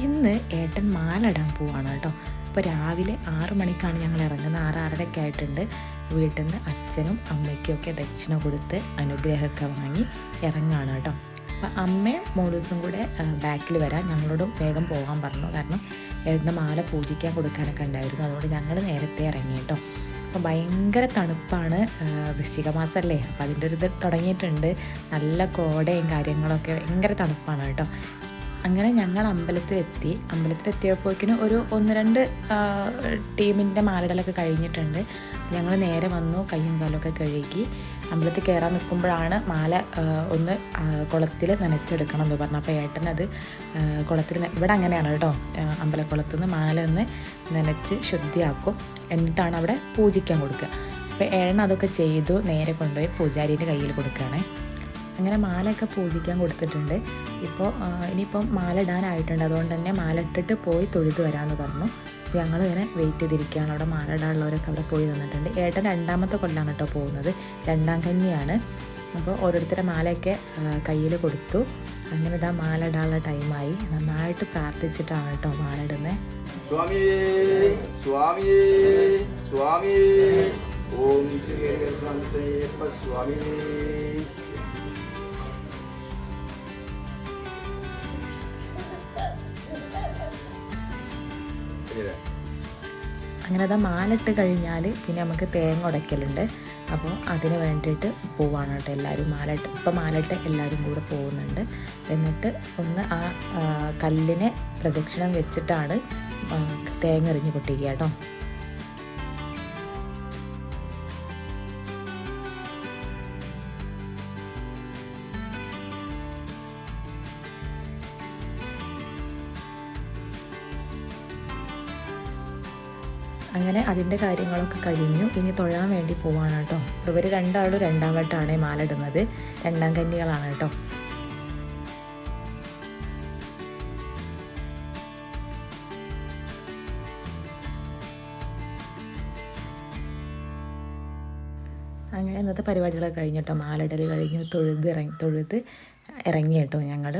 ഇന്ന് ഏട്ടൻ മാല ഇടാൻ പോവാണ് കേട്ടോ. അപ്പോൾ രാവിലെ 6 മണിക്കാണ് ഞങ്ങൾ ഇറങ്ങുന്നത്. 6:30 ആയിട്ടുണ്ട്. വീട്ടിൽ നിന്ന് അച്ഛനും അമ്മയ്ക്കുമൊക്കെ ദക്ഷിണ കൊടുത്ത് അനുഗ്രഹമൊക്കെ വാങ്ങി ഇറങ്ങുകയാണ് കേട്ടോ. അപ്പോൾ അമ്മയും മോളൂസും കൂടെ ബാക്കിൽ വരാം. ഞങ്ങളോടും വേഗം പോകാൻ പറഞ്ഞു. കാരണം ഏട്ടൻ്റെ മാല പൂജിക്കാൻ കൊടുക്കാനൊക്കെ ഉണ്ടായിരുന്നു. അതുകൊണ്ട് ഞങ്ങൾ നേരത്തെ ഇറങ്ങി കേട്ടോ. അപ്പോൾ ഭയങ്കര തണുപ്പാണ്. വൃശ്ചിക മാസമല്ലേ, അപ്പോൾ അതിൻ്റെ ഒരു ഇത് തുടങ്ങിയിട്ടുണ്ട്. നല്ല കോടയും കാര്യങ്ങളൊക്കെ, ഭയങ്കര തണുപ്പാണ് കേട്ടോ. അങ്ങനെ ഞങ്ങൾ അമ്പലത്തിലെത്തിയപ്പോഴേക്കിനും ഒരു 1-2 ടീമിൻ്റെ മാലടലൊക്കെ കഴിഞ്ഞിട്ടുണ്ട്. ഞങ്ങൾ നേരെ വന്നു, കയ്യും കാലമൊക്കെ കഴുകി അമ്പലത്തിൽ കയറാൻ നിൽക്കുമ്പോഴാണ് മാല ഒന്ന് കുളത്തിൽ നനച്ചെടുക്കണം എന്ന് പറഞ്ഞു. അപ്പോൾ ഏട്ടനത് കുളത്തിൽ, ഇവിടെ അങ്ങനെയാണ് കേട്ടോ, അമ്പലക്കുളത്തിൽ നിന്ന് മാല ഒന്ന് നനച്ച് ശുദ്ധിയാക്കും, എന്നിട്ടാണ് അവിടെ പൂജിക്കാൻ കൊടുക്കുക. അപ്പോൾ ഏട്ടൻ അതൊക്കെ ചെയ്തു നേരെ കൊണ്ടുപോയി പൂജാരിൻ്റെ കയ്യിൽ കൊടുക്കുകയാണേ. അങ്ങനെ മാലയൊക്കെ പൂജിക്കാൻ കൊടുത്തിട്ടുണ്ട്. ഇനിയിപ്പം മാല ഇടാനായിട്ടുണ്ട്. അതുകൊണ്ട് തന്നെ മാല ഇട്ടിട്ട് പോയി തൊഴുത് വരാമെന്ന് പറഞ്ഞു. അപ്പോൾ ഞങ്ങളിങ്ങനെ വെയിറ്റ് ചെയ്തിരിക്കുകയാണ്. അവിടെ മാല ഇടാനുള്ളവരൊക്കെ അവിടെ പോയി നിന്നിട്ടുണ്ട്. ഏട്ടൻ 2ാമത്തെ കൊല്ലാണ് കേട്ടോ പോകുന്നത്, 2ാം കന്നിയാണ്. അപ്പോൾ ഓരോരുത്തരുടെ മാലയൊക്കെ കയ്യിൽ കൊടുത്തു. അങ്ങനെ ഇതാ മാല ഇടാനുള്ള ടൈമായി. നന്നായിട്ട് പ്രാർത്ഥിച്ചിട്ടാണ് കേട്ടോ മാല ഇടുന്നത്. അങ്ങനെ അത് മാലിട്ട് കഴിഞ്ഞാൽ പിന്നെ നമുക്ക് തേങ്ങ ഉടയ്ക്കലുണ്ട്. അപ്പോൾ അതിന് വേണ്ടിയിട്ട് പോവാണ് കേട്ടോ എല്ലാവരും. മാലയിട്ട് എല്ലാവരും കൂടെ പോകുന്നുണ്ട്. എന്നിട്ട് ഒന്ന് ആ കല്ലിനെ പ്രദക്ഷിണം വെച്ചിട്ടാണ് തേങ്ങ എറിഞ്ഞ് പൊട്ടിക്കുക കേട്ടോ. അങ്ങനെ അതിൻ്റെ കാര്യങ്ങളൊക്കെ കഴിഞ്ഞു. ഇനി തൊഴാൻ വേണ്ടി പോവാണ് കേട്ടോ. ഇവർ രണ്ടാളും 2ാം വട്ടമാണ് മാല ഇടുന്നത്. 2ാം കന്നികളാണ് കേട്ടോ. അങ്ങനെ ഇന്നത്തെ പരിപാടികളൊക്കെ കഴിഞ്ഞു കേട്ടോ. മാലയിടൽ കഴിഞ്ഞു, തൊഴുത് ഇറങ്ങി കേട്ടോ ഞങ്ങൾ.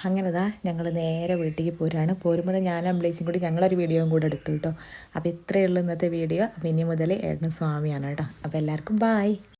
അങ്ങനെ ഞങ്ങൾ നേരെ വീട്ടിലേക്ക് പോരുമ്പോൾ ഞാനും അമ്പിളേച്ചിയും കൂടി ഞങ്ങളൊരു വീഡിയോയും കൂടെ എടുത്തു കേട്ടോ. അപ്പോൾ ഇത്രയേ ഉള്ളൂ ഇന്നത്തെ വീഡിയോ. അപ്പോൾ ഇനി മുതൽ ഏട്ടൻ സ്വാമിയാണ് കേട്ടോ. അപ്പോൾ എല്ലാവർക്കും ബായ്.